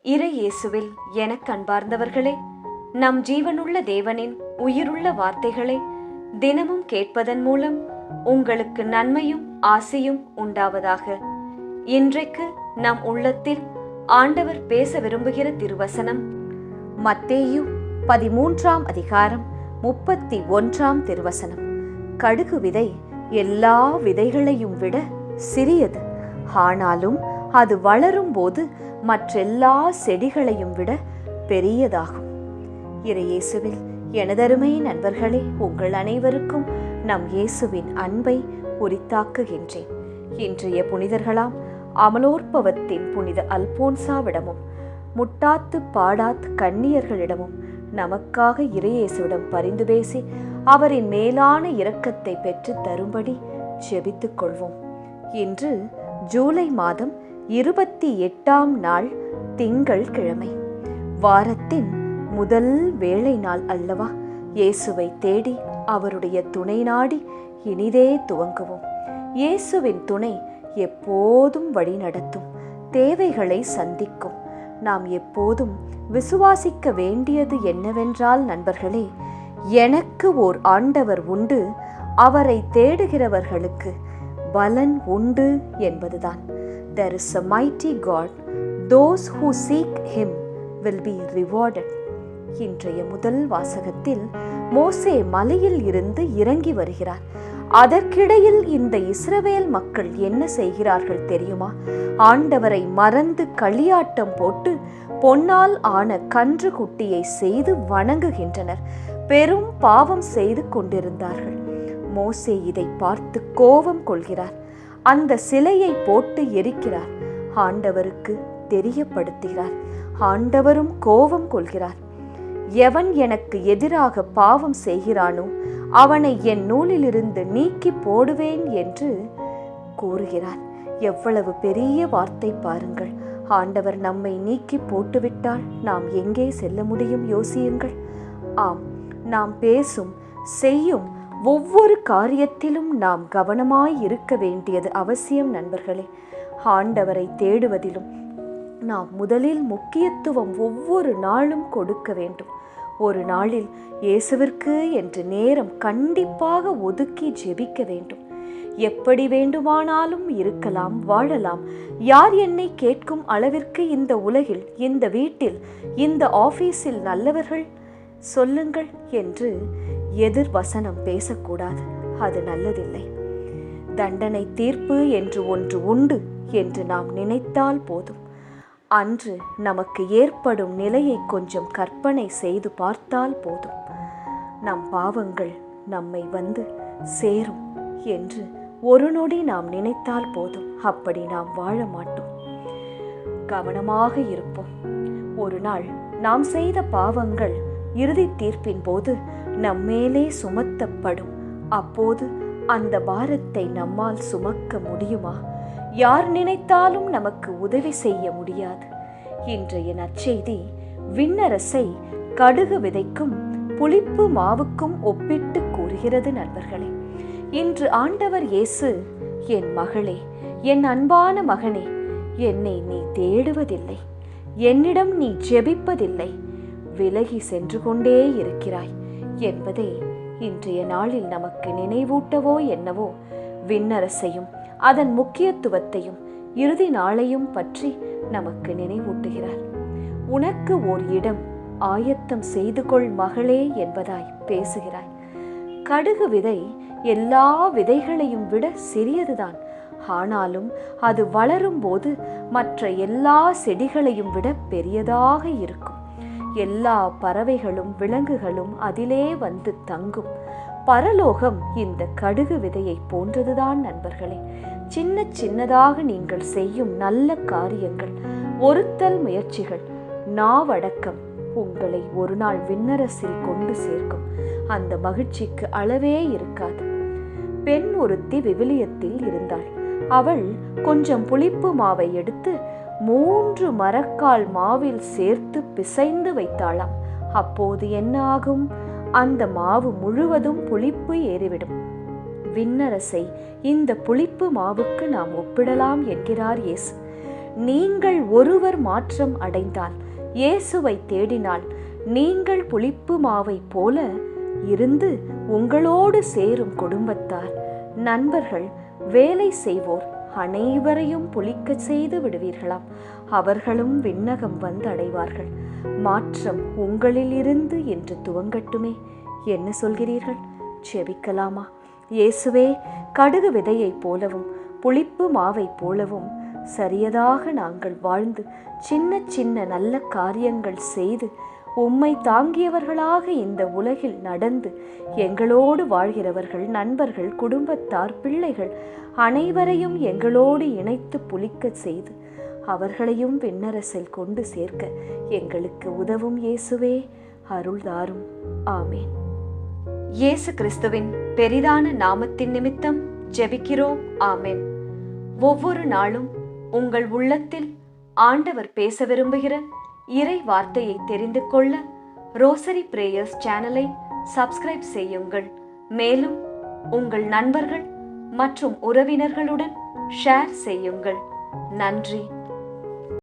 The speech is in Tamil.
இறை இயேசுவில் எனக் அன்பார்ந்தவர்களே, நம் ஜீவனுள்ள தேவனின் உயிருள்ள வார்த்தைகளை தினமும் கேட்பதன் மூலம் உங்களுக்கு நன்மையும் ஆசையும் உண்டாவதாக. இன்றைக்கு நம் உள்ளத்தில் ஆண்டவர் பேச விரும்புகிற திருவசனம் மத்தேயு 13ஆம் அதிகாரம் 31ஆம் திருவசனம். கடுகு விதை எல்லா விதைகளையும் விட சிறியது, ஆனாலும் அது வளரும் போது மற்றெல்லா செடிகளையும் விட பெரியதாகும். இறை இயேசுவில் எனதருமை நண்பர்களே, உங்கள் அனைவருக்கும் நம் இயேசுவின் அன்பை உரித்தாக்குகின்றேன். இன்றைய புனிதர்களாம் அமலோற்பவத்தின் புனித அல்போன்சாவிடமும் முட்டாத்து பாடாத் கன்னியர்களிடமும் நமக்காக இறையேசுவிடம் பரிந்து பேசி அவரின் மேலான இரக்கத்தை பெற்று தரும்படி ஜெபித்துக் கொள்வோம். இன்று ஜூலை மாதம் 28ஆம் நாள், திங்கள் கிழமை. வாரத்தின் முதல் வேளை நாள் அல்லவா? இயேசுவை தேடி அவருடைய துணை நாடி இனிதே துவங்குவோம். இயேசுவின் துணை எப்போதும் வழி நடத்தும், தேவைகளை சந்திக்கும். நாம் எப்போதும் விசுவாசிக்க வேண்டியது என்னவென்றால் நண்பர்களே, எனக்கு ஓர் ஆண்டவர் உண்டு, அவரை தேடுகிறவர்களுக்கு பலன் உண்டு என்பதுதான். There is a mighty God, those who seek him will be rewarded. இன்றைய முதல் வாசகத்தில் மோசே மலையில் இருந்து இறங்கி வருகிறார். அதற்கிடையில் இந்த இஸ்ரவேல் மக்கள் என்ன செய்கிறார்கள் தெரியுமா? ஆண்டவரை மறந்து களியாட்டம் போட்டு பொன்னால் ஆன கன்று குட்டியை செய்து வணங்குகின்றனர். பெரும் பாவம் செய்து கொண்டிருந்தார்கள். மோசே இதை பார்த்து கோபம் கொள்கிறார். அந்த சிலையை போட்டு எரிக்கிறார். ஆண்டவருக்கு தெரியப்படுத்துகிறார். ஆண்டவரும் கோபம் கொள்கிறார். எவன் எனக்கு எதிராக பாவம் செய்கிறானோ அவனை என் நூலிலிருந்து நீக்கி போடுவேன் என்று கூறுகிறார். எவ்வளவு பெரிய வார்த்தை பாருங்கள்! ஆண்டவர் நம்மை நீக்கி போட்டுவிட்டால் நாம் எங்கே செல்ல முடியும்? யோசியுங்கள். ஆம், நாம் பேசும் செய்யும் ஒவ்வொரு காரியத்திலும் நாம் கவனமாய் இருக்க வேண்டியது அவசியம் நண்பர்களே. ஆண்டவரை தேடுவதிலும் நாம் முதலில் முக்கியத்துவம் ஒவ்வொரு நாளும் கொடுக்க வேண்டும். ஒரு நாளில் இயேசுவிற்கு என்று நேரம் கண்டிப்பாக ஒதுக்கி ஜெபிக்க வேண்டும். எப்படி வேண்டுமானாலும் இருக்கலாம், வாழலாம். யார் என்னை கேட்கும் அளவிற்கு இந்த உலகில், இந்த வீட்டில், இந்த ஆபீஸில் நல்லவர்கள் சொல்லுங்கள் என்று எதிர்வசனம் பேசக்கூடாது. அது நல்லதில்லை. தண்டனை தீர்ப்பு என்று ஒன்று உண்டு என்று நாம் நினைத்தால் போதும். அன்று நமக்கு ஏற்படும் நிலையை கொஞ்சம் கற்பனை செய்து பார்த்தால் போதும். நம் பாவங்கள் நம்மை வந்து சேரும் என்று ஒரு நொடி நாம் நினைத்தால் போதும். அப்படி நாம் வாழ மாட்டோம். கவனமாக இருப்போம். ஒரு நாள் நாம் செய்த பாவங்கள் இறுதி தீர்ப்பின் போது நம்மேலே சுமத்தப்படும். அப்போது அந்த பாரத்தை நம்மால் சுமக்க முடியுமா? யார் நினைத்தாலும் நமக்கு உதவி செய்ய முடியாது. இன்றைய நற்செய்தி விண்ணரசை கடுகு விதைக்கும் புளிப்பு மாவுக்கும் ஒப்பிட்டு கூறுகிறது நண்பர்களே. இன்று ஆண்டவர் இயேசு, என் மகளே, என் அன்பான மகனே, என்னை நீ தேடுவதில்லை, என்னிடம் நீ ஜெபிப்பதில்லை, விலகி சென்று கொண்டே இருக்கிறாய் என்பதை இன்றைய நாளில் நமக்கு நினைவூட்டவோ என்னவோ விண்ணரசையும் அதன் முக்கியத்துவத்தையும் இறுதி நாளையும் பற்றி நமக்கு நினைவூட்டுகிறார். உனக்கு ஓர் இடம் ஆயத்தம் செய்து கொள் மகளே என்பதாய் பேசுகிறாய். கடுகு விதை எல்லா விதைகளையும் விட சிறியதுதான், ஆனாலும் அது வளரும் போது மற்ற எல்லா செடிகளையும் விட பெரியதாக இருக்கும். எல்லா பறவைகளும் விலங்குகளும் அதிலே வந்து தங்கும். பரலோகம் இந்த கடுகு விதையை போன்றதுதான் நண்பர்களே. சின்ன சின்னதாக நீங்கள் செய்யும் நல்ல காரியங்கள், ஒருத்தல் முயற்சிகள், நாவடக்கம் உங்களை ஒரு நாள் விண்ணரசில் கொண்டு சேர்க்கும். அந்த மகிழ்ச்சிக்கு அளவே இருக்காது. பெண் ஒருத்தி விவிலியத்தில் இருந்தாள். அவள் கொஞ்சம் புளிப்பு மாவை எடுத்து 3 மரக்கால் மாவில் சேர்த்து பிசைந்து வைத்தாளாம். அப்போது என்ன ஆகும்? அந்த மாவு முழுவதும் புளிப்பு ஏறிவிடும். விண்ணரசை இந்த புளிப்பு மாவுக்கு நாம் ஒப்பிடலாம் என்கிறார் இயேசு. நீங்கள் ஒருவர் மாற்றம் அடைந்தால், இயேசுவை தேடினால், நீங்கள் புளிப்பு மாவை போல இருந்து உங்களோடு சேரும் குடும்பத்தார், நண்பர்கள், வேலை செய்வோர் அனைவரையும் புளிக்க செய்து விடுவீர்களாம். அவர்களும் விண்ணகம் வந்து அடைவார்கள். மாற்றம் உங்களில் இருந்து என்று துவங்கட்டுமே. என்ன சொல்கிறீர்கள்? செபிக்கலாமா? இயேசுவே, கடுகு விதையைப் போலவும் புளிப்பு மாவைப் போலவும் சரியதாக நாங்கள் வாழ்ந்து சின்ன சின்ன நல்ல காரியங்கள் செய்து உம்மை தாங்கியவர்களாக இந்த உலகில் நடந்து எங்களோடு வாழ்கிறவர்கள், நண்பர்கள், குடும்பத்தார், பிள்ளைகள் அனைவரையும் எங்களோடு இணைத்து புளிக்க செய்து அவர்களையும் விண்ணரசில் கொண்டு சேர்க்க எங்களுக்கு உதவும் இயேசுவே, அருள்தாரும். ஆமேன். இயேசு கிறிஸ்துவின் பெரிதான நாமத்தின் நிமித்தம் ஜெபிக்கிறோம். ஆமேன். ஒவ்வொரு நாளும் உங்கள் உள்ளத்தில் ஆண்டவர் பேச விரும்புகிற இறை வார்த்தையை தெரிந்து கொள்ள ரோசரி பிரேயர்ஸ் சேனலை சப்ஸ்கிரைப் செய்யுங்கள். மேலும் உங்கள் நண்பர்கள் மற்றும் உறவினர்களுடன் ஷேர் செய்யுங்கள். நன்றி.